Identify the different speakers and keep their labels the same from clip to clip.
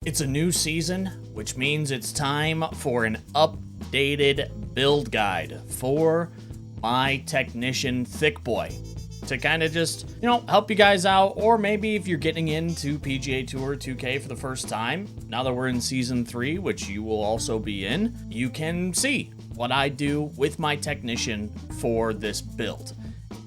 Speaker 1: It's a new season, which means it's time for an updated build guide for my Technician Thick Boy to kind of just, help you guys out. Or maybe if you're getting into PGA Tour 2K for the first time, now that we're in season 3, which you will also be in, you can see what I do with my Technician for this build.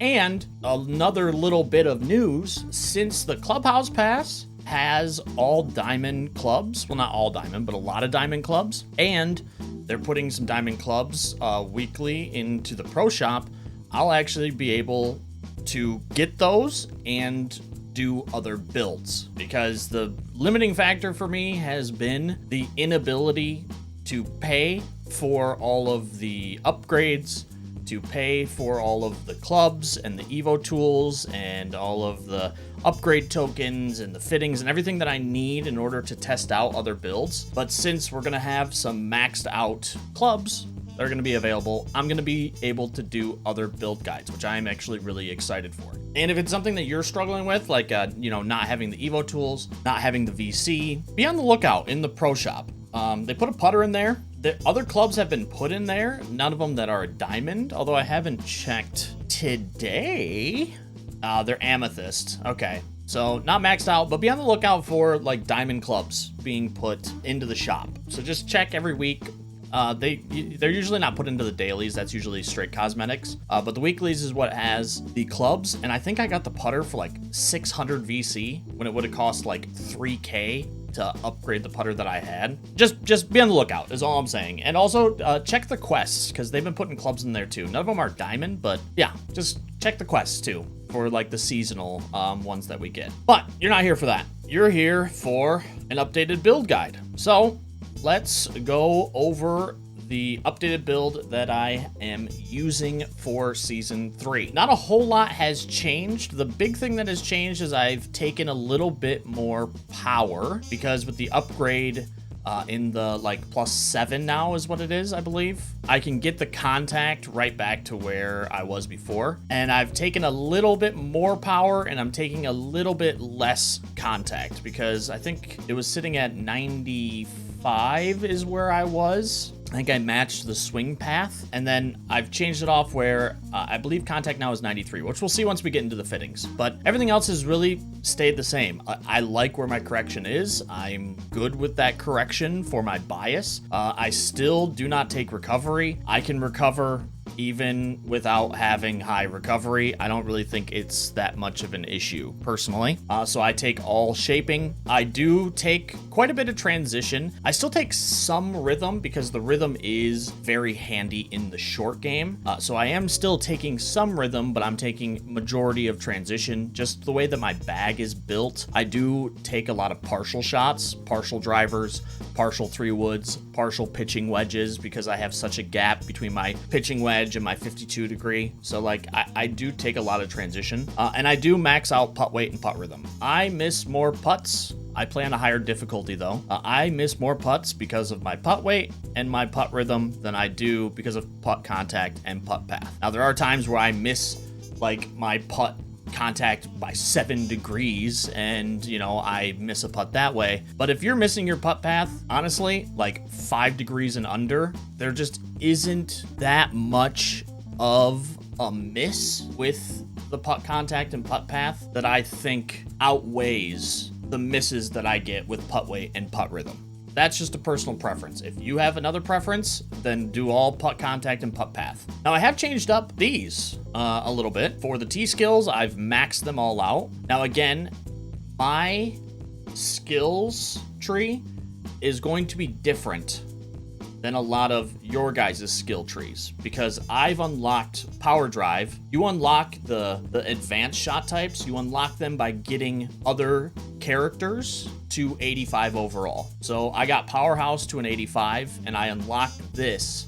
Speaker 1: And another little bit of news, since the Clubhouse Pass has all diamond clubs, well, not all diamond, but a lot of diamond clubs, and they're putting some diamond clubs weekly into the pro shop, I'll actually be able to get those and do other builds, because the limiting factor for me has been the inability to pay for all of the upgrades, to pay for all of the clubs and the Evo tools and all of the upgrade tokens and the fittings and everything that I need in order to test out other builds. But since we're gonna have some maxed out clubs that are gonna be available, I'm gonna be able to do other build guides, which I am actually really excited for. And if it's something that you're struggling with, like not having the Evo tools, not having the VC, be on the lookout in the pro shop. They put a putter in there. The other clubs have been put in there, none of them that are a diamond, although I haven't checked today. They're amethyst. Okay, so not maxed out, but be on the lookout for like diamond clubs being put into the shop. So just check every week. They're usually not put into the dailies. That's usually straight cosmetics. But the weeklies is what has the clubs. And I think I got the putter for like 600 VC when it would have cost like 3K to upgrade the putter that I had. Just be on the lookout is all I'm saying. And also check the quests, because they've been putting clubs in there too. None of them are diamond, but yeah, just check the quests too for like the seasonal ones that we get. But you're not here for that. You're here for an updated build guide. So let's go over the updated build that I am using for season 3. Not a whole lot has changed. The big thing that has changed is I've taken a little bit more power, because with the upgrade in the +7 now is what it is, I believe, I can get the contact right back to where I was before. And I've taken a little bit more power and I'm taking a little bit less contact, because I think it was sitting at 95 is where I was. I think I matched the swing path, and then I've changed it off where I believe contact now is 93, which we'll see once we get into the fittings. But everything else has really stayed the same. I like where my correction is. I'm good with that correction for my bias. I still do not take recovery. I can recover even without having high recovery. I don't really think it's that much of an issue personally. So I take all shaping. I do take quite a bit of transition. I still take some rhythm, because the rhythm is very handy in the short game. So I am still taking some rhythm, but I'm taking majority of transition. Just the way that my bag is built, I do take a lot of partial shots, partial drivers, partial 3-woods, partial pitching wedges, because I have such a gap between my pitching wedge and my 52 degree. So I do take a lot of transition, and I do max out putt weight and putt rhythm. I miss more putts. I play on a higher difficulty though. I miss more putts because of my putt weight and my putt rhythm than I do because of putt contact and putt path. Now there are times where I miss my putt contact by 7 degrees and I miss a putt that way. But if you're missing your putt path, honestly, 5 degrees and under, there just isn't that much of a miss with the putt contact and putt path that I think outweighs the misses that I get with putt weight and putt rhythm. That's just a personal preference. If you have another preference, then do all putt contact and putt path. Now I have changed up these a little bit. For the T skills, I've maxed them all out. Now again, my skills tree is going to be different than a lot of your guys' skill trees, because I've unlocked power drive. You unlock the advanced shot types, you unlock them by getting other characters to 85 overall. So I got powerhouse to an 85, and I unlocked this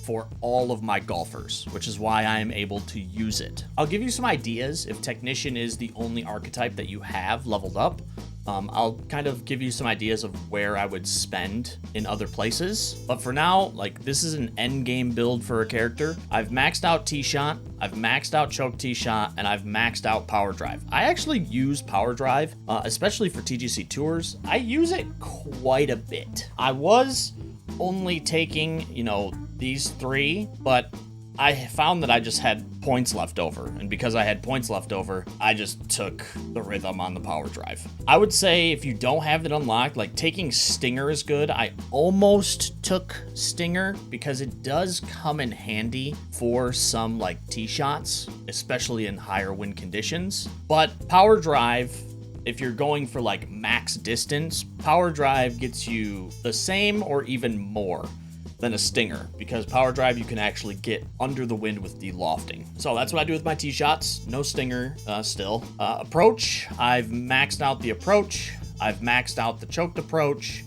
Speaker 1: for all of my golfers, which is why I am able to use it. I'll give you some ideas if Technician is the only archetype that you have leveled up. I'll kind of give you some ideas of where I would spend in other places. But for now, like, this is an end game build for a character. I've maxed out tee shot, I've maxed out choke tee shot, and I've maxed out power drive. I actually use power drive, especially for TGC Tours. I use it quite a bit. I was only taking, you know, these three, but I found that I just had points left over, and because I had points left over, I just took the rhythm on the power drive. I would say if you don't have it unlocked, like, taking Stinger is good. I almost took Stinger because it does come in handy for some, like, tee shots, especially in higher wind conditions. But power drive, if you're going for like max distance, power drive gets you the same or even more than a Stinger, because power drive you can actually get under the wind with de-lofting. So that's what I do with my tee shots. No Stinger still. Approach, I've maxed out the approach. I've maxed out the choked approach.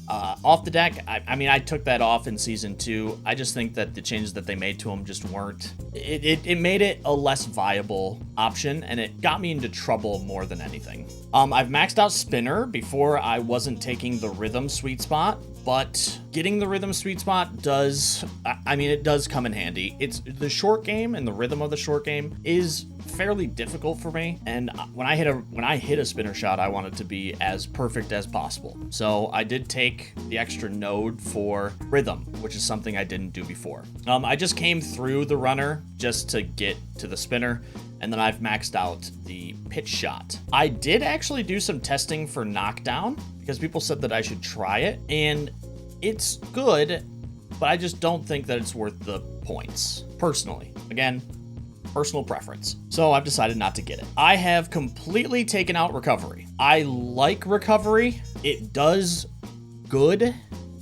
Speaker 1: Off the deck, I mean, I took that off in season 2. I just think that the changes that they made to them just weren't. It made it a less viable option, and it got me into trouble more than anything. I've maxed out spinner. Before, I wasn't taking the rhythm sweet spot, but getting the rhythm sweet spot does, I mean, it does come in handy. It's the short game, and the rhythm of the short game is fairly difficult for me, and when I hit a spinner shot, I want it to be as perfect as possible. So I did take the extra node for rhythm, which is something I didn't do before. I just came through the runner just to get to the spinner, and then I've maxed out the pitch shot. I did actually do some testing for knockdown because people said that I should try it, and it's good, but I just don't think that it's worth the points, personally. Again, personal preference. So I've decided not to get it. I have completely taken out recovery. I like recovery. It does good,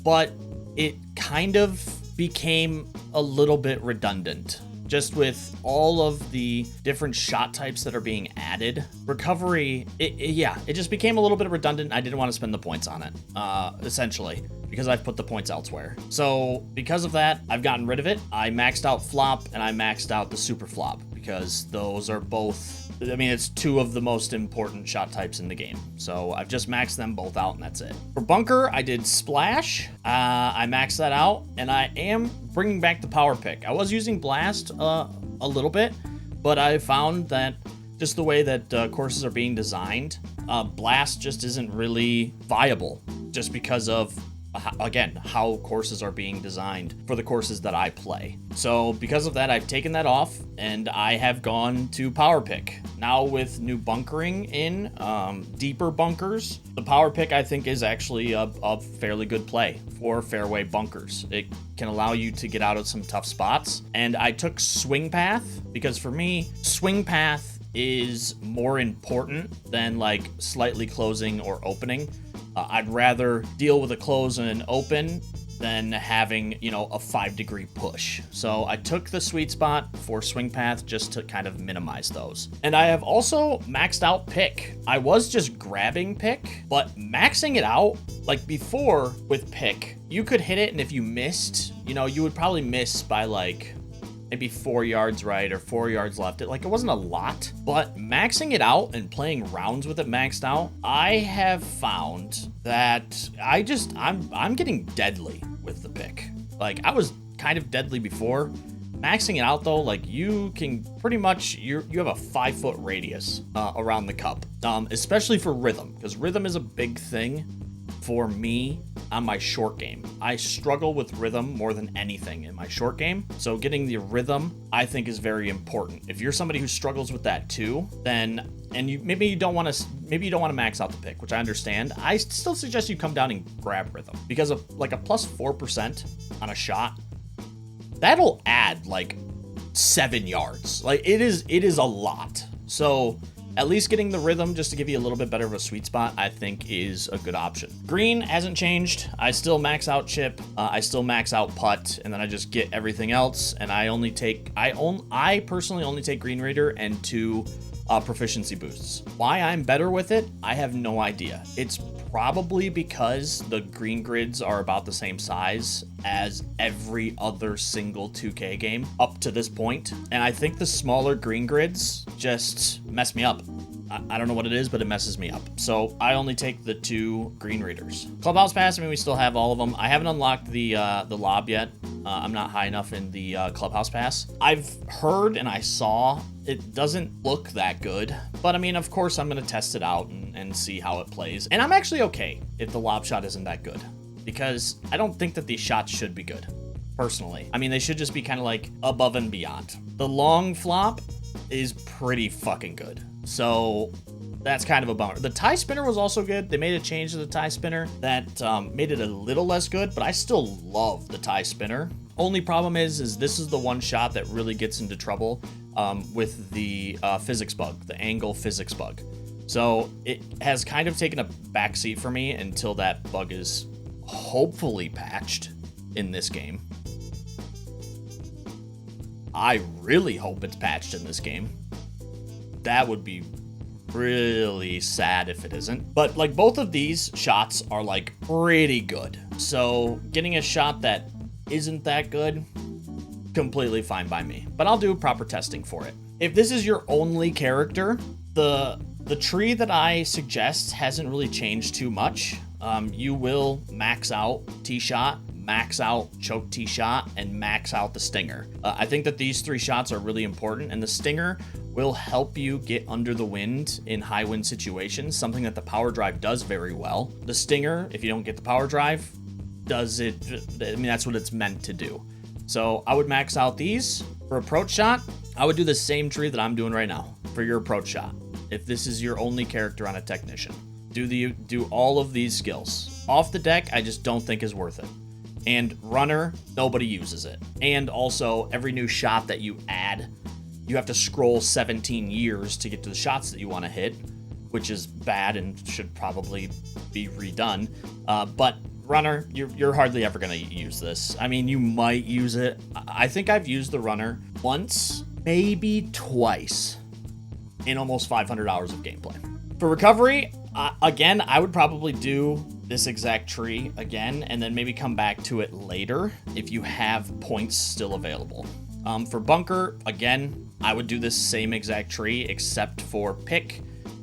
Speaker 1: but it kind of became a little bit redundant. Just with all of the different shot types that are being added, recovery, it just became a little bit redundant. I didn't want to spend the points on it, essentially, because I've put the points elsewhere. So because of that, I've gotten rid of it. I maxed out flop and I maxed out the super flop because those are both, I mean, it's two of the most important shot types in the game. So I've just maxed them both out and that's it. For bunker, I did splash. I maxed that out, and I am bringing back the power pick. I was using blast a little bit, but I found that just the way that courses are being designed, blast just isn't really viable just because of, again, how courses are being designed for the courses that I play. So because of that, I've taken that off and I have gone to power pick. Now with new bunkering in, deeper bunkers, the power pick I think is actually a fairly good play for fairway bunkers. It can allow you to get out of some tough spots. And I took swing path because for me, swing path is more important than like slightly closing or opening. I'd rather deal with a close and an open than having, you know, a 5-degree push. So I took the sweet spot for swing path just to kind of minimize those. And I have also maxed out pick. I was just grabbing pick, but maxing it out, like before with pick, you could hit it, and if you missed, you know, you would probably miss by like maybe 4 yards right or 4 yards left. It wasn't a lot, but maxing it out and playing rounds with it maxed out, I have found that I'm getting deadly with the pick. Like, I was kind of deadly before. Maxing it out though, like, you can pretty much, you have a 5-foot radius around the cup, especially for rhythm, because rhythm is a big thing for me on my short game. I struggle with rhythm more than anything in my short game. So getting the rhythm, I think, is very important. If you're somebody who struggles with that too, then, and maybe you don't want to max out the pick, which I understand. I still suggest you come down and grab rhythm, because of like a plus 4% on a shot, that'll add like 7 yards. Like, it is a lot. So at least getting the rhythm just to give you a little bit better of a sweet spot, I think, is a good option. Green hasn't changed. I still max out chip. I still max out putt, and then I just get everything else. And I personally only take Green Raider and 2 proficiency boosts. Why I'm better with it, I have no idea. It's probably because the green grids are about the same size as every other single 2K game up to this point. And I think the smaller green grids just mess me up. I don't know what it is, but it messes me up. So I only take the 2 green readers. Clubhouse Pass, I mean, we still have all of them. I haven't unlocked the lob yet. I'm not high enough in the Clubhouse Pass. I've heard and I saw it doesn't look that good, but I mean, of course, I'm going to test it out and see how it plays. And I'm actually okay if the lob shot isn't that good, because I don't think that these shots should be good, personally. I mean, they should just be kind of like above and beyond. The long flop is pretty fucking good. So that's kind of a bummer. The tie spinner was also good. They made a change to the tie spinner that made it a little less good, but I still love the tie spinner. Only problem is this is the one shot that really gets into trouble with the physics bug, the angle physics bug. So it has kind of taken a backseat for me until that bug is hopefully patched in this game. I really hope it's patched in this game. That would be really sad if it isn't. But like both of these shots are like pretty good. So getting a shot that isn't that good, completely fine by me. But I'll do proper testing for it. If this is your only character, the tree that I suggest hasn't really changed too much. You will max out tee shot, max out choke tee shot, and max out the stinger. I think that these 3 shots are really important, and the stinger will help you get under the wind in high wind situations, something that the power drive does very well. The stinger, if you don't get the power drive, does it, I mean, that's what it's meant to do. So I would max out these. For approach shot, I would do the same tree that I'm doing right now for your approach shot. If this is your only character on a technician, do all of these skills. Off the deck, I just don't think is worth it. And runner, nobody uses it. And also, every new shot that you add, you have to scroll 17 years to get to the shots that you want to hit, which is bad and should probably be redone. But runner, you're hardly ever going to use this. I mean, you might use it. I think I've used the runner once, maybe twice, in almost 500 hours of gameplay. For recovery, again, I would probably do this exact tree again, and then maybe come back to it later if you have points still available. For bunker, again, I would do this same exact tree except for pick,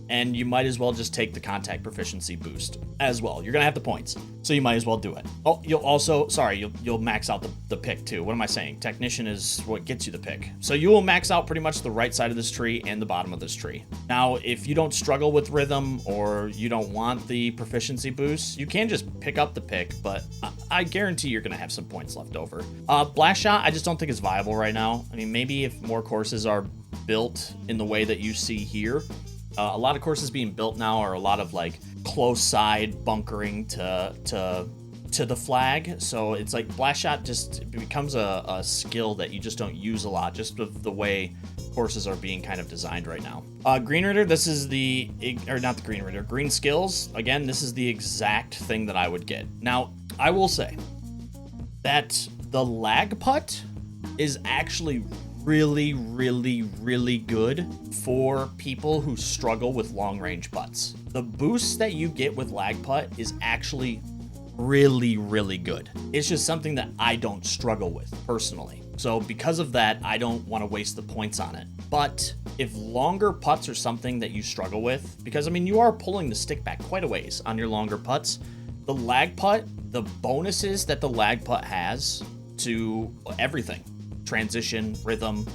Speaker 1: and you might as well just take the contact proficiency boost as well. You're gonna have the points, so you might as well do it. Oh, you'll max out the pick too. What am I saying? Technician is what gets you the pick. So you will max out pretty much the right side of this tree and the bottom of this tree. Now, if you don't struggle with rhythm or you don't want the proficiency boost, you can just pick up the pick, but I guarantee you're gonna have some points left over. Blast shot, I just don't think is viable right now. I mean, maybe if more courses are built in the way that you see here. A lot of courses being built now are a lot of like close side bunkering to the flag. So it's like blast shot just becomes a skill that you just don't use a lot, just with the way courses are being kind of designed right now. Green Reader, this is not the Green Reader, Green Skills. Again, this is the exact thing that I would get. Now, I will say that the lag putt is actually really, really, really good for people who struggle with long range putts. The boost that you get with lag putt is actually really, really good. It's just something that I don't struggle with personally. So because of that, I don't want to waste the points on it. But if longer putts are something that you struggle with, because I mean, you are pulling the stick back quite a ways on your longer putts, the lag putt, the bonuses that the lag putt has to everything, transition, rhythm,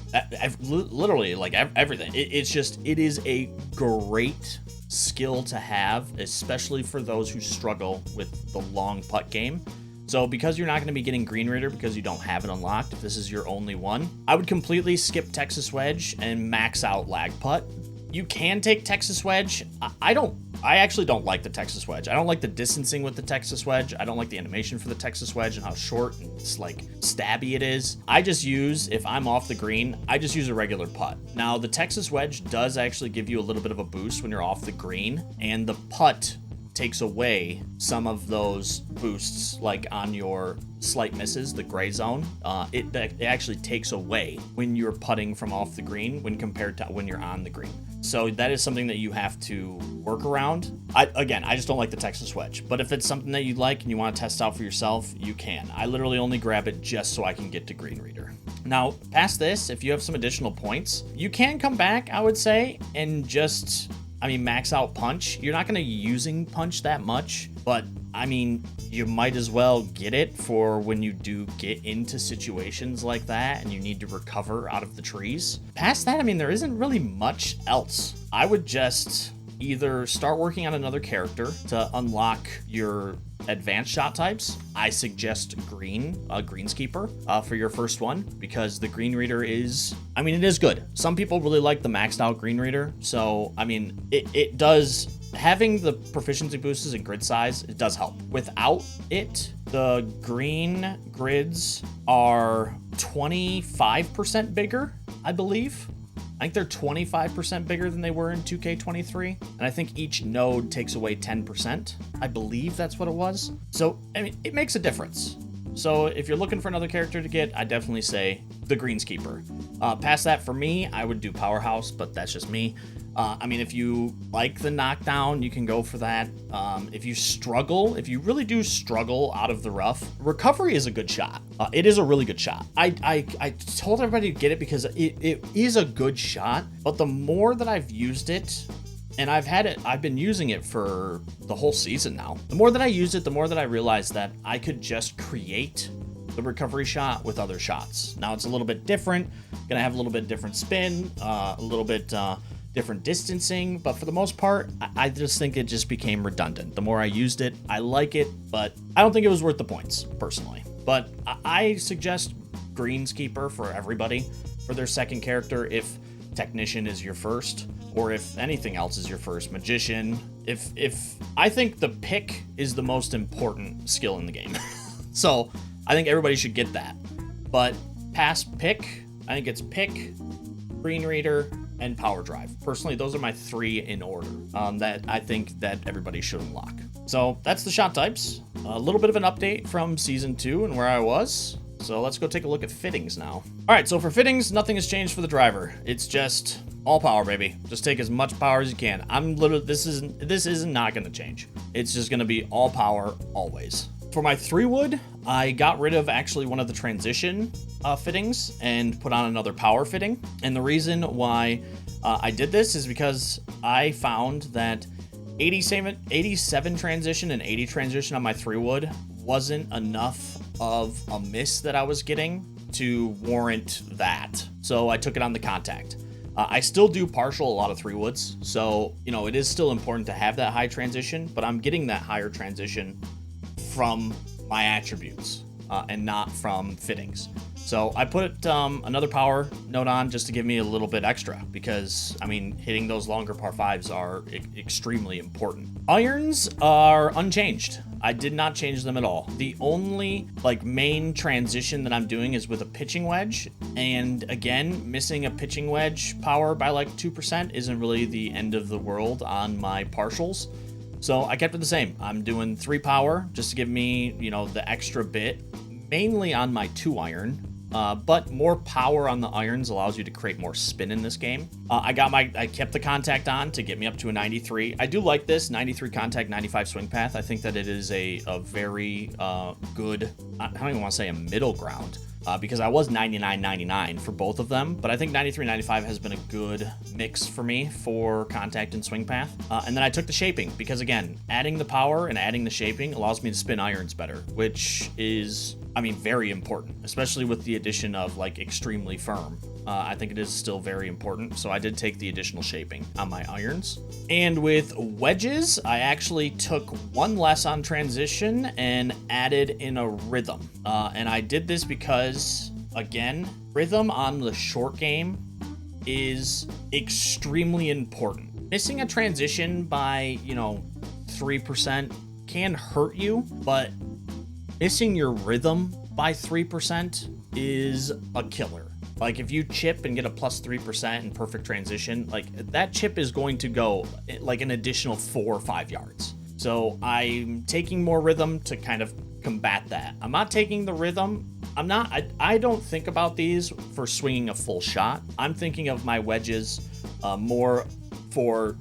Speaker 1: literally like everything. It is a great skill to have, especially for those who struggle with the long putt game. So because you're not going to be getting Green Reader because you don't have it unlocked, if this is your only one, I would completely skip Texas Wedge and max out lag putt. You can take Texas Wedge. I actually don't like the Texas Wedge. I don't like the distancing with the Texas Wedge. I don't like the animation for the Texas Wedge and how short and it's like stabby it is. I just use, if I'm off the green, I just use a regular putt. Now the Texas Wedge does actually give you a little bit of a boost when you're off the green, and the putt takes away some of those boosts, like on your slight misses, the gray zone. It actually takes away when you're putting from off the green when compared to when you're on the green. So that is something that you have to work around. I just don't like the Texas Wedge, but if it's something that you like and you want to test out for yourself, you can. I literally only grab it just so I can get to Green Reader. Now, past this, if you have some additional points, you can come back, I would say, and just I mean, max out punch. You're not going to be using punch that much, but I mean, you might as well get it for when you do get into situations like that and you need to recover out of the trees. Past that, I mean, there isn't really much else. I would just either start working on another character to unlock your advanced shot types. I suggest Greenskeeper for your first one, because the Green Reader is, I mean, it is good. Some people really like the maxed out Green Reader. So, I mean, it does, having the proficiency boosters and grid size, it does help. Without it, the green grids are 25% bigger, I believe. I think they're 25% bigger than they were in 2K23. And I think each node takes away 10%. I believe that's what it was. So, I mean, it makes a difference. So if you're looking for another character to get, I definitely say the Greenskeeper. Past that, for me, I would do Powerhouse, but that's just me. I mean, if you like the knockdown, you can go for that. If you really do struggle out of the rough, Recovery is a good shot. It is a really good shot. I told everybody to get it because it is a good shot, but the more that I've used it, and I've been using it for the whole season now. The more that I use it, the more that I realized that I could just create the recovery shot with other shots. Now it's a little bit different, gonna have a little bit different spin, a little bit different distancing, but for the most part, I just think it just became redundant. The more I used it, I like it, but I don't think it was worth the points, personally. But I suggest Greenskeeper for everybody for their second character if Technician is your first, or if anything else is your first. Magician. If I think the pick is the most important skill in the game. So I think everybody should get that. But past pick, I think it's pick, Green Reader, and Power Drive. Personally, those are my three in order that I think that everybody should unlock. So that's the shot types. A little bit of an update from Season 2 and where I was. So let's go take a look at fittings now. All right, so for fittings, nothing has changed for the driver. It's just all power, baby. Just take as much power as you can. This is not gonna change. It's just gonna be all power always. For my 3-wood, I got rid of actually one of the transition fittings and put on another power fitting. And the reason why I did this is because I found that 87 transition and 80 transition on my 3-wood wasn't enough of a miss that I was getting to warrant that. So I took it on the contact. I still do partial a lot of 3-woods. So, you know, it is still important to have that high transition, but I'm getting that higher transition from my attributes and not from fittings. So I put another power note on just to give me a little bit extra because, I mean, hitting those longer par 5s are extremely important. Irons are unchanged. I did not change them at all. The only main transition that I'm doing is with a pitching wedge. And again, missing a pitching wedge power by 2% isn't really the end of the world on my partials. So I kept it the same. I'm doing 3 power just to give me, the extra bit, mainly on my 2-iron. But more power on the irons allows you to create more spin in this game. I kept the contact on to get me up to a 93. I do like this 93 contact, 95 swing path. I think that it is a very good, I don't even want to say a middle ground, because I was 99.99 for both of them, but I think 93.95 has been a good mix for me for contact and swing path. And then I took the shaping because, again, adding the power and adding the shaping allows me to spin irons better, which is, very important, especially with the addition of extremely firm. I think it is still very important. So I did take the additional shaping on my irons. And with wedges, I actually took 1 less on transition and added in a rhythm. And I did this because, again, rhythm on the short game is extremely important. Missing a transition by, 3% can hurt you, but missing your rhythm by 3% is a killer. If you chip and get a plus 3% in perfect transition, that chip is going to go an additional 4 or 5 yards. So I'm taking more rhythm to kind of combat that. I'm not taking the rhythm. I don't think about these for swinging a full shot. I'm thinking of my wedges more for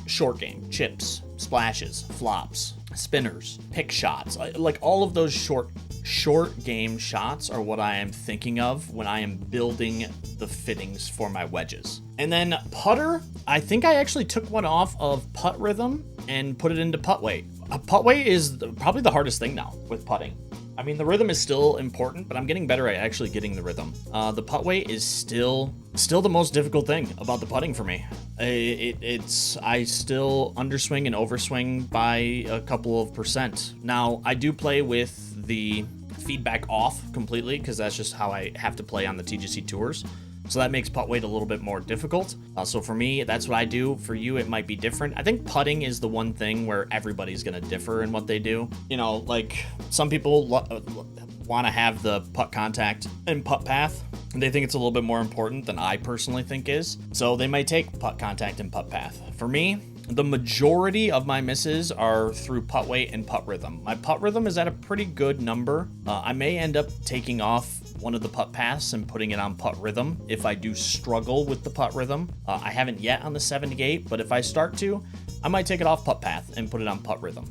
Speaker 1: short game, chips, splashes, flops, spinners, pick shots, all of those short short game shots are what I am thinking of when I am building the fittings for my wedges. And then putter, I think I actually took one off of putt rhythm and put it into putt weight. Putt weight is probably the hardest thing now with putting. I mean, the rhythm is still important, but I'm getting better at actually getting the rhythm. The putt weight is still the most difficult thing about the putting for me. I still underswing and overswing by a couple of percent. Now, I do play with the feedback off completely because that's just how I have to play on the TGC tours. So that makes putt weight a little bit more difficult. So for me, that's what I do. For you, it might be different. I think putting is the one thing where everybody's going to differ in what they do. You know, like some people want to have the putt contact and putt path, and they think it's a little bit more important than I personally think is. So they might take putt contact and putt path. For me, the majority of my misses are through putt weight and putt rhythm. My putt rhythm is at a pretty good number. I may end up taking off one of the putt paths and putting it on putt rhythm if I do struggle with the putt rhythm. I haven't yet on the 78, but if I start to, I might take it off putt path and put it on putt rhythm.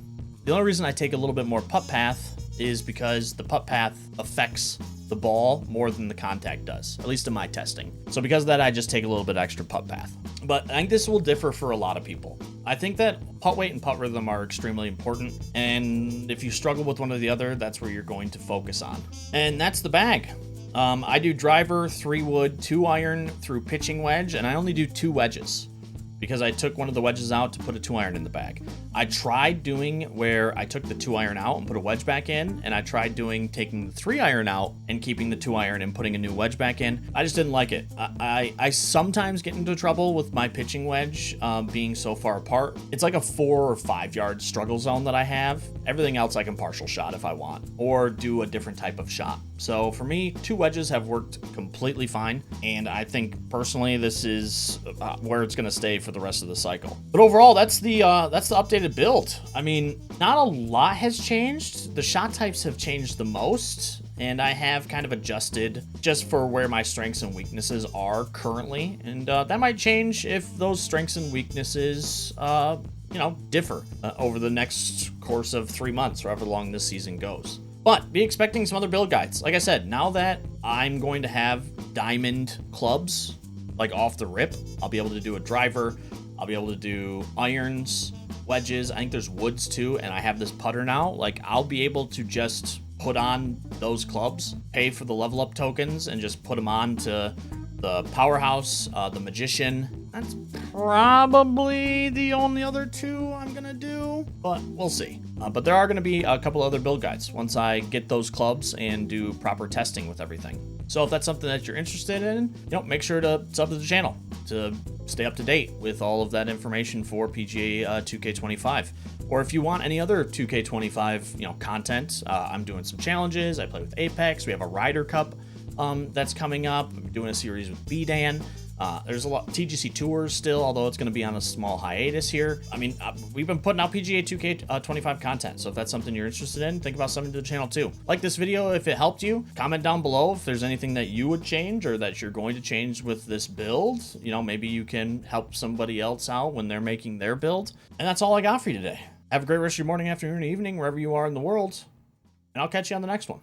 Speaker 1: The only reason I take a little bit more putt path is because the putt path affects the ball more than the contact does, at least in my testing. So because of that, I just take a little bit extra putt path. But I think this will differ for a lot of people. I think that putt weight and putt rhythm are extremely important, and if you struggle with one or the other, that's where you're going to focus on. And that's the bag. I do driver, 3-wood, 2-iron through pitching wedge, and I only do 2 wedges because I took one of the wedges out to put a 2-iron in the bag. I tried doing where I took the 2-iron out and put a wedge back in, and I tried taking the 3-iron out and keeping the 2-iron and putting a new wedge back in. I just didn't like it. I sometimes get into trouble with my pitching wedge being so far apart. It's like a 4 or 5 yard struggle zone that I have. Everything else I can partial shot if I want, or do a different type of shot. So for me, 2 wedges have worked completely fine, and I think personally this is where it's going to stay for the rest of the cycle. But overall, that's the updated build. I mean, not a lot has changed. The shot types have changed the most, and I have kind of adjusted just for where my strengths and weaknesses are currently, and that might change if those strengths and weaknesses differ over the next course of 3 months, or however long this season goes. But be expecting some other build guides. Like I said, now that I'm going to have diamond clubs, like off the rip, I'll be able to do a driver, I'll be able to do irons, wedges, I think there's woods too, and I have this putter now. Like, I'll be able to just put on those clubs, pay for the level up tokens, and just put them on to the Powerhouse, the Magician. That's probably the only other 2 I'm gonna do, but we'll see. But there are gonna be a couple other build guides once I get those clubs and do proper testing with everything. So if that's something that you're interested in, make sure to sub to the channel to stay up to date with all of that information for PGA 2K25. Or if you want any other 2K25, content, I'm doing some challenges. I play with Apex. We have a Ryder Cup that's coming up. I'm doing a series with B-Dan. There's a lot TGC tours still, although it's going to be on a small hiatus here. I mean, we've been putting out PGA 2K25 content, so if that's something you're interested in, think about subbing to the channel too. Like this video if it helped you. Comment down below if there's anything that you would change or that you're going to change with this build. Maybe you can help somebody else out when they're making their build. And that's all I got for you today. Have a great rest of your morning, afternoon, evening, wherever you are in the world, and I'll catch you on the next one.